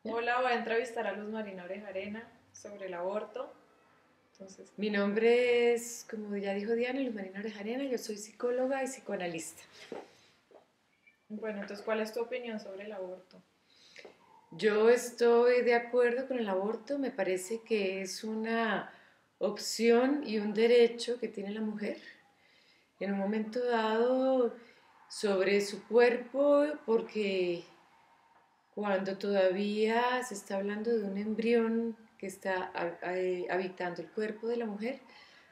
Hola, voy a entrevistar a Luz Marina Orejarena sobre el aborto. Entonces, Mi nombre es, como ya dijo Diana, Luz Marina Orejarena, yo soy psicóloga y psicoanalista. bueno, entonces, ¿cuál es tu opinión sobre el aborto? Yo estoy de acuerdo con el aborto, me parece que es una opción y un derecho que tiene la mujer en un momento dado sobre su cuerpo, porque cuando todavía se está hablando de un embrión que está habitando el cuerpo de la mujer,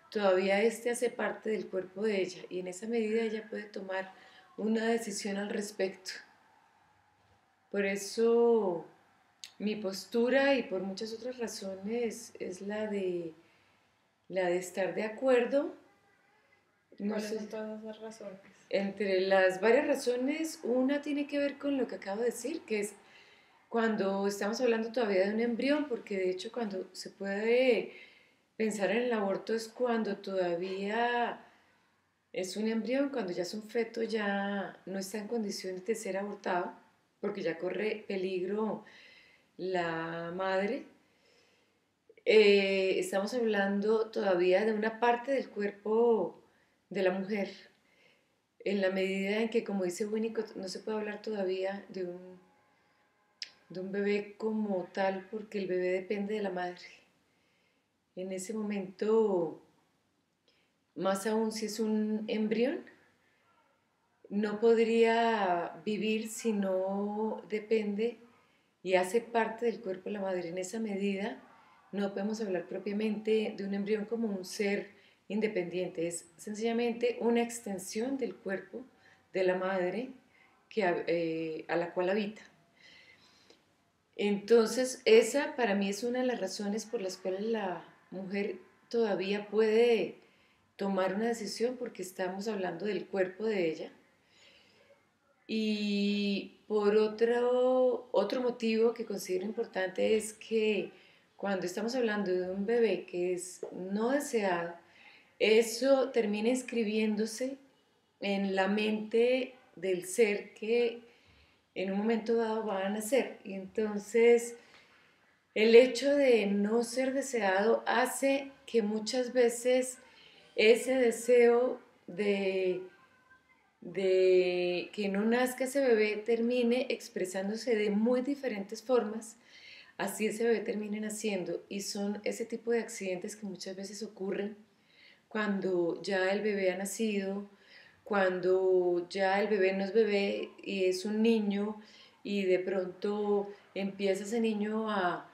todavía este hace parte del cuerpo de ella y en esa medida ella puede tomar una decisión al respecto. Por eso mi postura y por muchas otras razones es la de estar de acuerdo. No ¿Cuáles sé, son todas esas razones? entre las varias razones, una tiene que ver con lo que acabo de decir, que es cuando estamos hablando todavía de un embrión, porque de hecho cuando se puede pensar en el aborto es cuando todavía es un embrión, cuando ya es un feto, ya no está en condiciones de ser abortado, porque ya corre peligro la madre. Estamos hablando todavía de una parte del cuerpo de la mujer, en la medida en que, como dice Winnicott, no se puede hablar todavía de un bebé como tal, porque el bebé depende de la madre. En ese momento, más aún si es un embrión, no podría vivir si no depende y hace parte del cuerpo de la madre. En esa medida, no podemos hablar propiamente de un embrión como un ser independiente, es sencillamente una extensión del cuerpo de la madre a la cual habita. Entonces, esa para mí es una de las razones por las cuales la mujer todavía puede tomar una decisión, porque estamos hablando del cuerpo de ella. Y por otro motivo que considero importante es que cuando estamos hablando de un bebé que es no deseado, eso termina inscribiéndose en la mente del ser que en un momento dado va a nacer. Y entonces el hecho de no ser deseado hace que muchas veces ese deseo de que no nazca ese bebé termine expresándose de muy diferentes formas, así ese bebé termine naciendo. Y son ese tipo de accidentes que muchas veces ocurren cuando ya el bebé ha nacido, cuando ya el bebé no es bebé y es un niño, y de pronto empieza ese niño a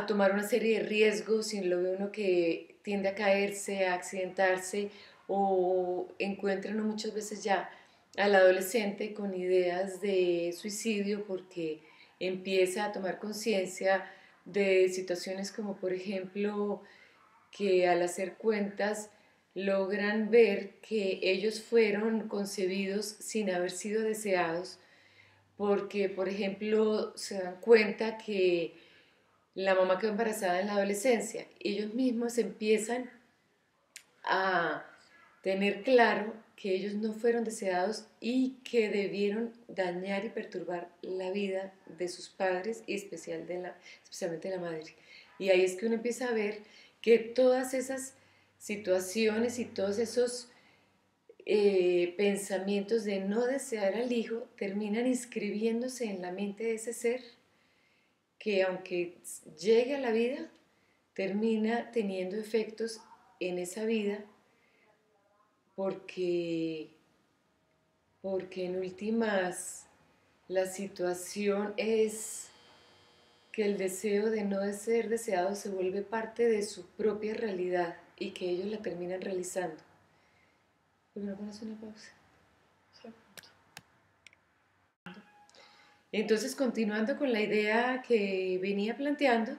tomar una serie de riesgos y lo ve uno que tiende a caerse, a accidentarse, o encuentra uno muchas veces ya al adolescente con ideas de suicidio porque empieza a tomar conciencia de situaciones como, por ejemplo, que al hacer cuentas logran ver que ellos fueron concebidos sin haber sido deseados, porque, por ejemplo, se dan cuenta que la mamá quedó embarazada en la adolescencia. Ellos mismos empiezan a tener claro que ellos no fueron deseados y que debieron dañar y perturbar la vida de sus padres y especialmente de la madre. Y ahí es que uno empieza a ver que todas esas situaciones y todos esos pensamientos de no desear al hijo terminan inscribiéndose en la mente de ese ser que, aunque llegue a la vida, termina teniendo efectos en esa vida, porque, porque en últimas la situación es que el deseo de no ser deseado se vuelve parte de su propia realidad y que ellos la terminan realizando. Primero pones una pausa. Sí. Entonces, continuando con la idea que venía planteando,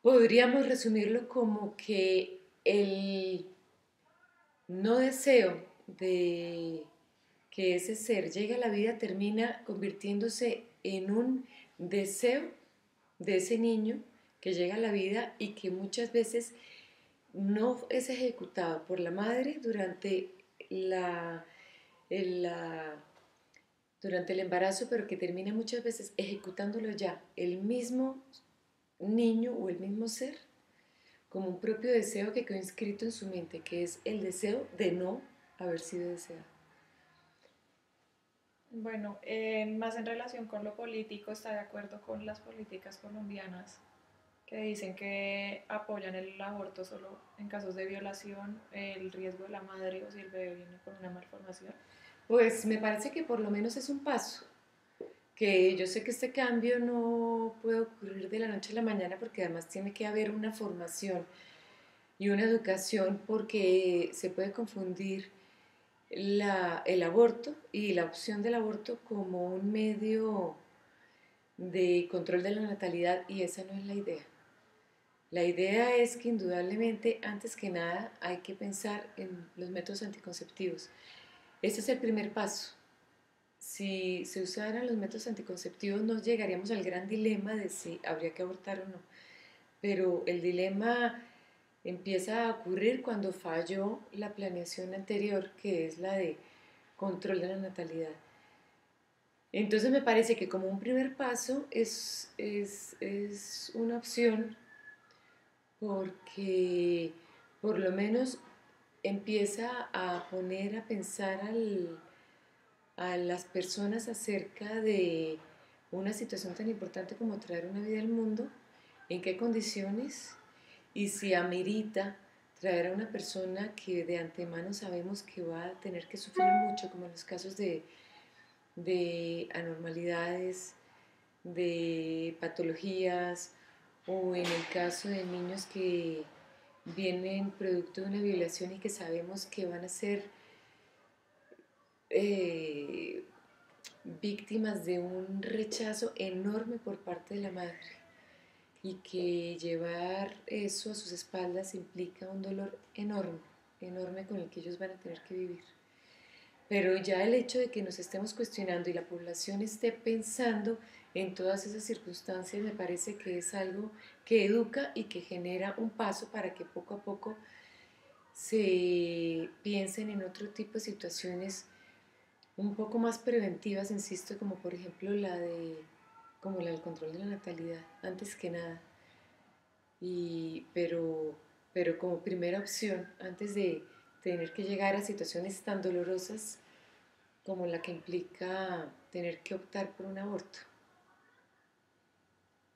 podríamos resumirlo como que el no deseo de que ese ser llegue a la vida termina convirtiéndose en un deseo de ese niño que llega a la vida y que muchas veces no es ejecutado por la madre la, la- durante el embarazo, pero que termina muchas veces ejecutándolo ya el mismo niño o el mismo ser como un propio deseo que quedó inscrito en su mente, que es el deseo de no haber sido deseado. Bueno, más en relación con lo político, ¿está de acuerdo con las políticas colombianas que dicen que apoyan el aborto solo en casos de violación, el riesgo de la madre o si el bebé viene con una malformación? Pues me parece que por lo menos es un paso, que yo sé que este cambio no puede ocurrir de la noche a la mañana porque además tiene que haber una formación y una educación porque se puede confundir el aborto y la opción del aborto como un medio de control de la natalidad y esa no es la idea. La idea es que indudablemente, antes que nada, hay que pensar en los métodos anticonceptivos. Este es el primer paso. Si se usaran los métodos anticonceptivos, no llegaríamos al gran dilema de si habría que abortar o no. Pero el dilema empieza a ocurrir cuando falló la planeación anterior, que es la de control de la natalidad. Entonces me parece que como un primer paso es una opción porque por lo menos empieza a poner a pensar a las personas acerca de una situación tan importante como traer una vida al mundo, en qué condiciones y si amerita traer a una persona que de antemano sabemos que va a tener que sufrir mucho, como en los casos de anormalidades, de patologías o en el caso de niños que vienen producto de una violación y que sabemos que van a ser eh, víctimas de un rechazo enorme por parte de la madre y que llevar eso a sus espaldas implica un dolor enorme, enorme con el que ellos van a tener que vivir. Pero ya el hecho de que nos estemos cuestionando y la población esté pensando en todas esas circunstancias me parece que es algo que educa y que genera un paso para que poco a poco se piensen en otro tipo de situaciones un poco más preventivas, insisto, como por ejemplo como la del control de la natalidad, antes que nada. Pero como primera opción, antes de tener que llegar a situaciones tan dolorosas como la que implica tener que optar por un aborto.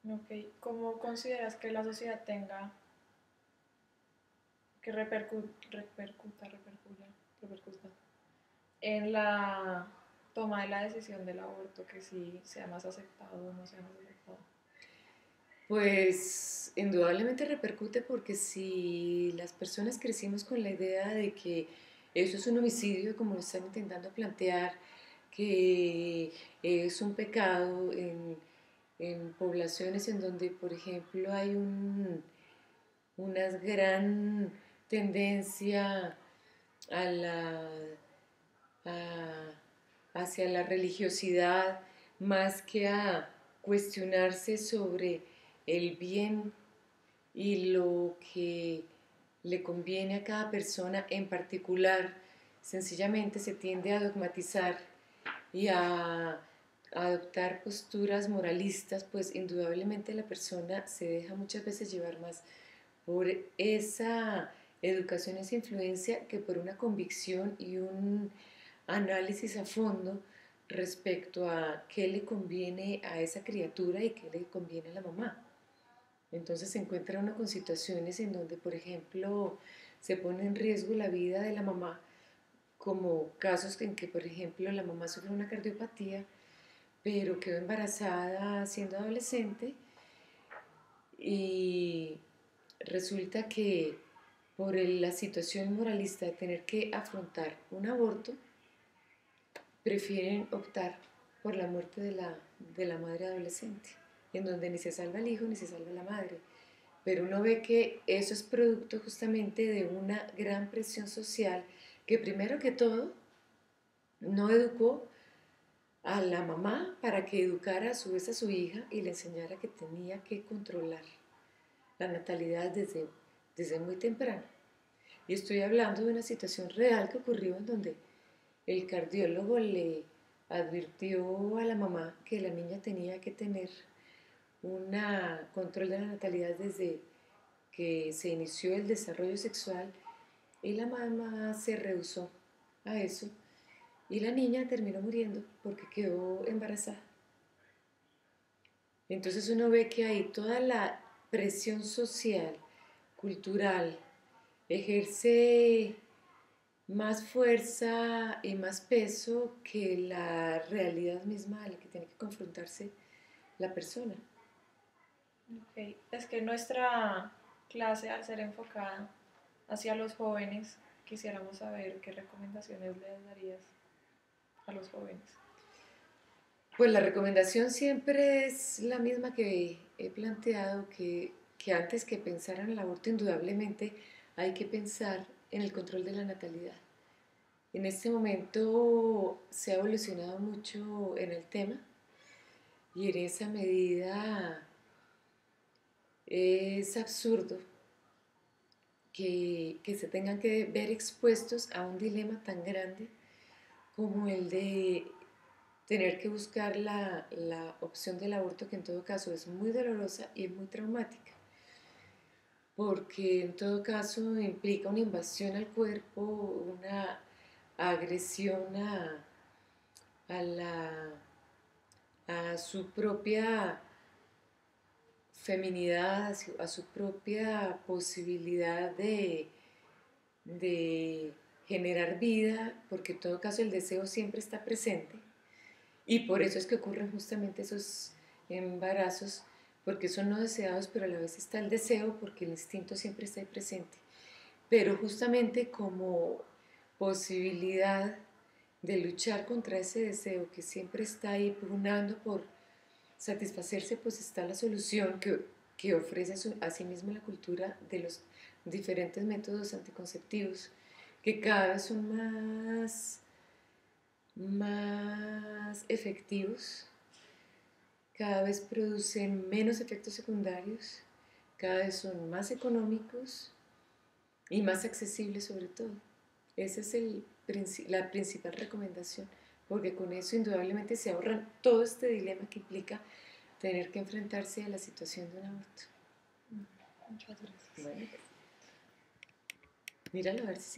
Ok, ¿cómo consideras que la sociedad tenga que repercuta en la toma de la decisión del aborto, que si sea más aceptado o no sea más aceptado? Pues indudablemente repercute porque si las personas crecimos con la idea de que eso es un homicidio, como lo están intentando plantear, que es un pecado en poblaciones en donde, por ejemplo, hay una gran tendencia a a- hacia la religiosidad más que a cuestionarse sobre el bien y lo que le conviene a cada persona en particular, sencillamente se tiende a dogmatizar y a adoptar posturas moralistas, pues indudablemente la persona se deja muchas veces llevar más por esa educación, esa influencia, que por una convicción y un análisis a fondo respecto a qué le conviene a esa criatura y qué le conviene a la mamá. Entonces se encuentra uno con situaciones en donde, por ejemplo, se pone en riesgo la vida de la mamá, como casos en que, por ejemplo, la mamá sufre una cardiopatía, pero quedó embarazada siendo adolescente y resulta que por la situación moralista de tener que afrontar un aborto, prefieren optar por la muerte de la madre adolescente, en donde ni se salva el hijo ni se salva la madre. Pero uno ve que eso es producto justamente de una gran presión social que primero que todo no educó a la mamá para que educara a su vez a su hija y le enseñara que tenía que controlar la natalidad desde muy temprano. Y estoy hablando de una situación real que ocurrió en donde el cardiólogo le advirtió a la mamá que la niña tenía que tener un control de la natalidad desde que se inició el desarrollo sexual y la mamá se rehusó a eso y la niña terminó muriendo porque quedó embarazada. Entonces uno ve que hay toda la presión social, cultural, ejerce más fuerza y más peso que la realidad misma a la que tiene que confrontarse la persona. Ok. Es que nuestra clase, al ser enfocada hacia los jóvenes, quisiéramos saber qué recomendaciones les darías a los jóvenes. Pues la recomendación siempre es la misma que he planteado, que antes que pensar en el aborto, indudablemente hay que pensar en el control de la natalidad. En este momento se ha evolucionado mucho en el tema y en esa medida es absurdo que se tengan que ver expuestos a un dilema tan grande como el de tener que buscar la opción del aborto, que en todo caso es muy dolorosa y muy traumática, porque en todo caso implica una invasión al cuerpo, una agresión a, la, a su propia feminidad, a su propia posibilidad de generar vida, porque en todo caso el deseo siempre está presente. Y por eso es que ocurren justamente esos embarazos, porque son no deseados, pero a la vez está el deseo, porque el instinto siempre está ahí presente. Pero justamente como posibilidad de luchar contra ese deseo que siempre está ahí pugnando por satisfacerse, pues está la solución que ofrece a sí misma la cultura de los diferentes métodos anticonceptivos, que cada vez son más efectivos, cada vez producen menos efectos secundarios, cada vez son más económicos y más accesibles sobre todo. Esa es la principal recomendación, porque con eso indudablemente se ahorran todo este dilema que implica tener que enfrentarse a la situación de un aborto. Muchas gracias. Bueno, míralo a ver si